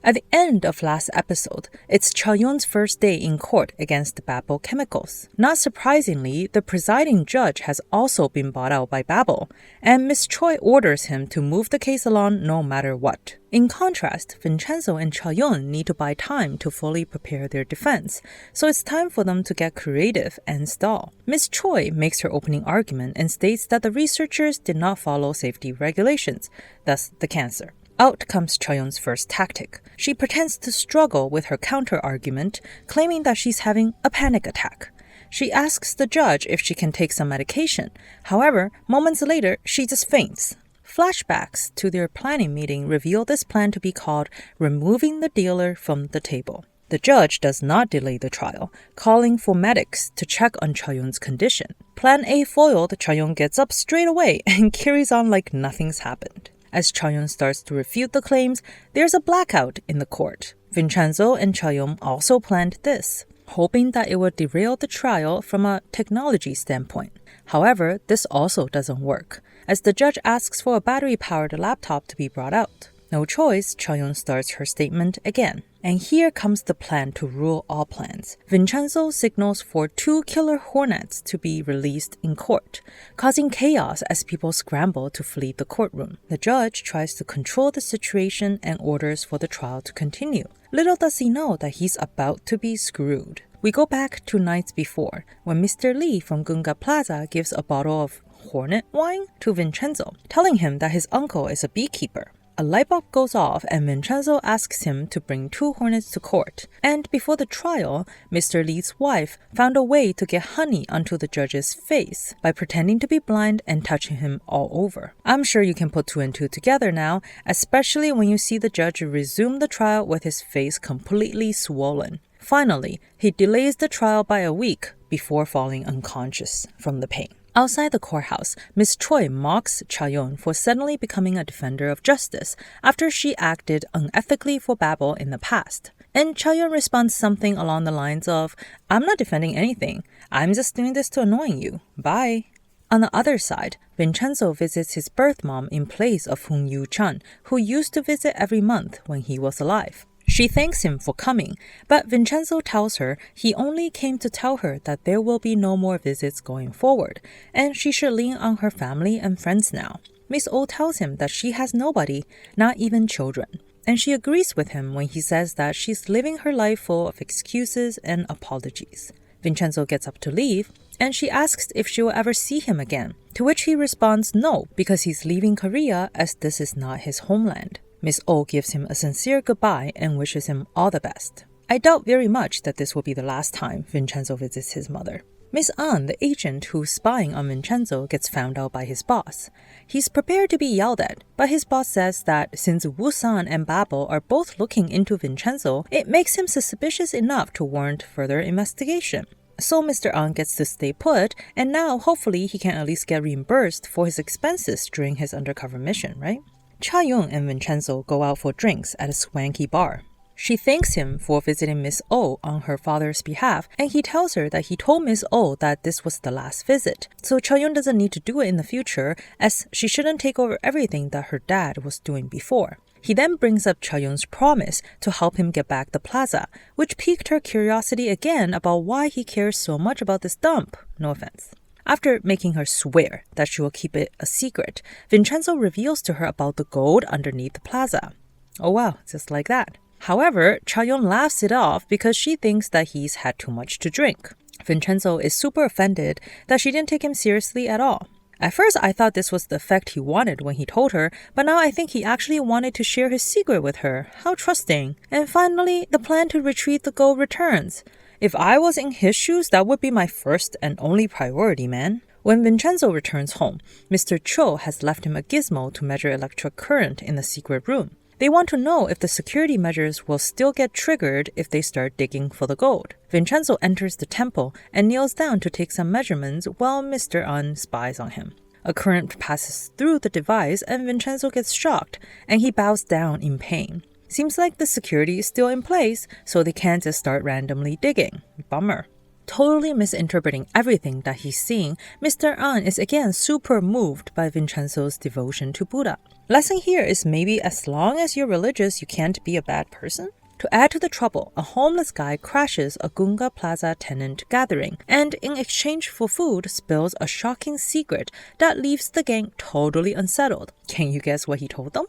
At the end of last episode, it's Chaeyeon's first day in court against Babel Chemicals. Not surprisingly, the presiding judge has also been bought out by Babel, and Miss Choi orders him to move the case along no matter what. In contrast, Vincenzo and Chaeyeon need to buy time to fully prepare their defense, so it's time for them to get creative and stall. Miss Choi makes her opening argument and states that the researchers did not follow safety regulations, thus the cancer. Out comes Chaeyeon's first tactic. She pretends to struggle with her counter-argument, claiming that she's having a panic attack. She asks the judge if she can take some medication. However, moments later, she just faints. Flashbacks to their planning meeting reveal this plan to be called removing the dealer from the table. The judge does not delay the trial, calling for medics to check on Chaeyeon's condition. Plan A foiled, Chaeyeon gets up straight away and carries on like nothing's happened. As Chaeyeon starts to refute the claims, there's a blackout in the court. Vincenzo and Chaeyeon also planned this, hoping that it would derail the trial from a technology standpoint. However, this also doesn't work, as the judge asks for a battery-powered laptop to be brought out. No choice, Chaeyeon starts her statement again. And here comes the plan to rule all plans. Vincenzo signals for 2 killer hornets to be released in court, causing chaos as people scramble to flee the courtroom. The judge tries to control the situation and orders for the trial to continue. Little does he know that he's about to be screwed. We go back 2 nights before, when Mr. Lee from Gunga Plaza gives a bottle of hornet wine to Vincenzo, telling him that his uncle is a beekeeper. A light bulb goes off and Vincenzo asks him to bring 2 hornets to court. And before the trial, Mr. Lee's wife found a way to get honey onto the judge's face by pretending to be blind and touching him all over. I'm sure you can put 2 and 2 together now, especially when you see the judge resume the trial with his face completely swollen. Finally, he delays the trial by a week before falling unconscious from the pain. Outside the courthouse, Miss Choi mocks Chaeyeon for suddenly becoming a defender of justice after she acted unethically for Babel in the past. And Chaeyeon responds something along the lines of, "I'm not defending anything. I'm just doing this to annoy you. Bye." On the other side, Vincenzo visits his birth mom in place of Hung Yu-chan, who used to visit every month when he was alive. She thanks him for coming, but Vincenzo tells her he only came to tell her that there will be no more visits going forward, and she should lean on her family and friends now. Miss Oh tells him that she has nobody, not even children, and she agrees with him when he says that she's living her life full of excuses and apologies. Vincenzo gets up to leave, and she asks if she will ever see him again, to which he responds no, because he's leaving Korea as this is not his homeland. Miss Oh gives him a sincere goodbye and wishes him all the best. I doubt very much that this will be the last time Vincenzo visits his mother. Miss An, the agent who's spying on Vincenzo, gets found out by his boss. He's prepared to be yelled at, but his boss says that since Woo-san and Babel are both looking into Vincenzo, it makes him suspicious enough to warrant further investigation. So Mr. An gets to stay put, and now hopefully he can at least get reimbursed for his expenses during his undercover mission, right? Chaeyeon and Vincenzo go out for drinks at a swanky bar. She thanks him for visiting Miss Oh on her father's behalf, and he tells her that he told Miss Oh that this was the last visit, so Chaeyeon doesn't need to do it in the future, as she shouldn't take over everything that her dad was doing before. He then brings up Chaeyeon's promise to help him get back the plaza, which piqued her curiosity again about why he cares so much about this dump. No offense. After making her swear that she will keep it a secret, Vincenzo reveals to her about the gold underneath the plaza. Oh wow, just like that. However, Chaeyeon laughs it off because she thinks that he's had too much to drink. Vincenzo is super offended that she didn't take him seriously at all. At first, I thought this was the effect he wanted when he told her, but now I think he actually wanted to share his secret with her. How trusting. And finally, the plan to retrieve the gold returns. If I was in his shoes, that would be my first and only priority, man. When Vincenzo returns home, Mr. Cho has left him a gizmo to measure electric current in the secret room. They want to know if the security measures will still get triggered if they start digging for the gold. Vincenzo enters the temple and kneels down to take some measurements while Mr. An spies on him. A current passes through the device and Vincenzo gets shocked, and he bows down in pain. Seems like the security is still in place, so they can't just start randomly digging. Bummer. Totally misinterpreting everything that he's seeing, Mr. An is again super moved by Vincenzo's devotion to Buddha. Lesson here is maybe as long as you're religious, you can't be a bad person? To add to the trouble, a homeless guy crashes a Gunga Plaza tenant gathering and in exchange for food spills a shocking secret that leaves the gang totally unsettled. Can you guess what he told them?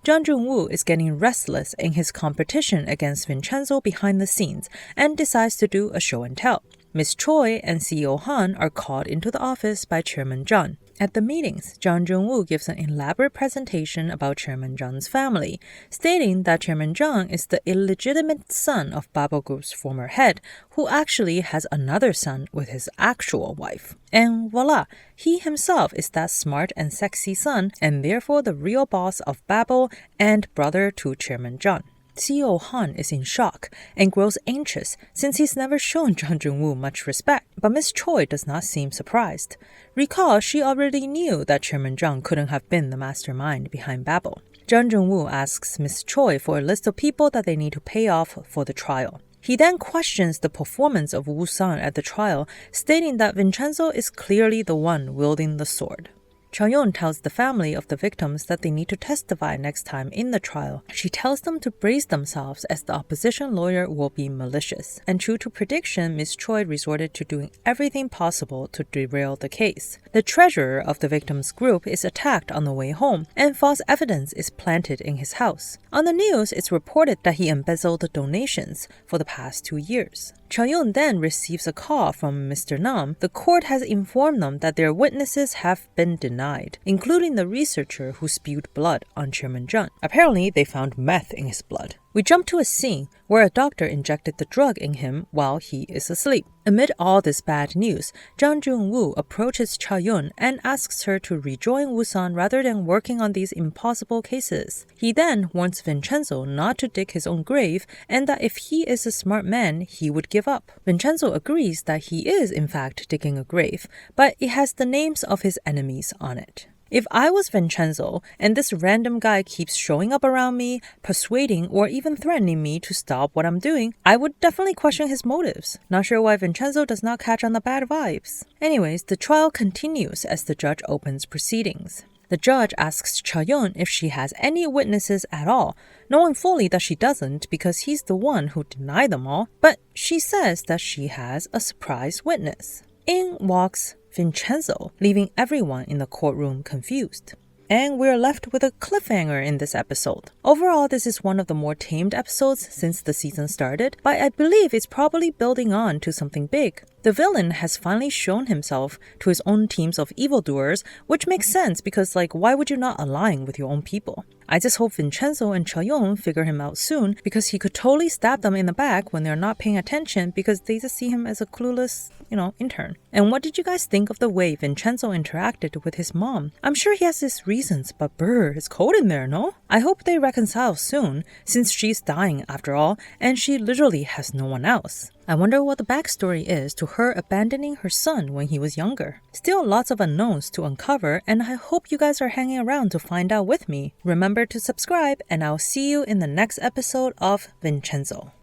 Jung Joon-woo is getting restless in his competition against Vincenzo behind the scenes and decides to do a show and tell. Miss Choi and CEO Han are called into the office by Chairman Jung. At the meetings, Jung Joon-woo gives an elaborate presentation about Chairman Jung's family, stating that Chairman Jung is the illegitimate son of Babel Group's former head, who actually has another son with his actual wife. And voila, he himself is that smart and sexy son, and therefore the real boss of Babel and brother to Chairman Jung. CEO Han is in shock and grows anxious since he's never shown Jung Joon-woo much respect, but Miss Choi does not seem surprised. Recall, she already knew that Chairman Jung couldn't have been the mastermind behind Babel. Jung Joon-woo asks Miss Choi for a list of people that they need to pay off for the trial. He then questions the performance of Woo-san at the trial, stating that Vincenzo is clearly the one wielding the sword. Taec-yeon tells the family of the victims that they need to testify next time in the trial. She tells them to brace themselves as the opposition lawyer will be malicious. And true to prediction, Miss Choi resorted to doing everything possible to derail the case. The treasurer of the victims' group is attacked on the way home, and false evidence is planted in his house. On the news, it's reported that he embezzled donations for the past 2 years. Taec-yeon then receives a call from Mr. Nam. The court has informed them that their witnesses have been denied, including the researcher who spewed blood on Chairman Jung. Apparently, they found meth in his blood. We jump to a scene where a doctor injected the drug in him while he is asleep. Amid all this bad news, Jung Joon-woo approaches Taec-yeon and asks her to rejoin Woo-san rather than working on these impossible cases. He then warns Vincenzo not to dig his own grave and that if he is a smart man, he would give up. Vincenzo agrees that he is in fact digging a grave, but it has the names of his enemies on it. If I was Vincenzo and this random guy keeps showing up around me, persuading or even threatening me to stop what I'm doing, I would definitely question his motives. Not sure why Vincenzo does not catch on the bad vibes. Anyways, the trial continues as the judge opens proceedings. The judge asks Taec-yeon if she has any witnesses at all, knowing fully that she doesn't because he's the one who denied them all, but she says that she has a surprise witness. In walks Vincenzo, leaving everyone in the courtroom confused. And we're left with a cliffhanger in this episode. Overall, this is one of the more tamed episodes since the season started, but I believe it's probably building on to something big. The villain has finally shown himself to his own teams of evildoers, which makes sense because, why would you not align with your own people? I just hope Vincenzo and Taec-yeon figure him out soon because he could totally stab them in the back when they're not paying attention because they just see him as a clueless, intern. And what did you guys think of the way Vincenzo interacted with his mom? I'm sure he has his reasons, but brr, it's cold in there, no? I hope they reconcile soon since she's dying after all and she literally has no one else. I wonder what the backstory is to her abandoning her son when he was younger. Still lots of unknowns to uncover, and I hope you guys are hanging around to find out with me. Remember to subscribe, and I'll see you in the next episode of Vincenzo.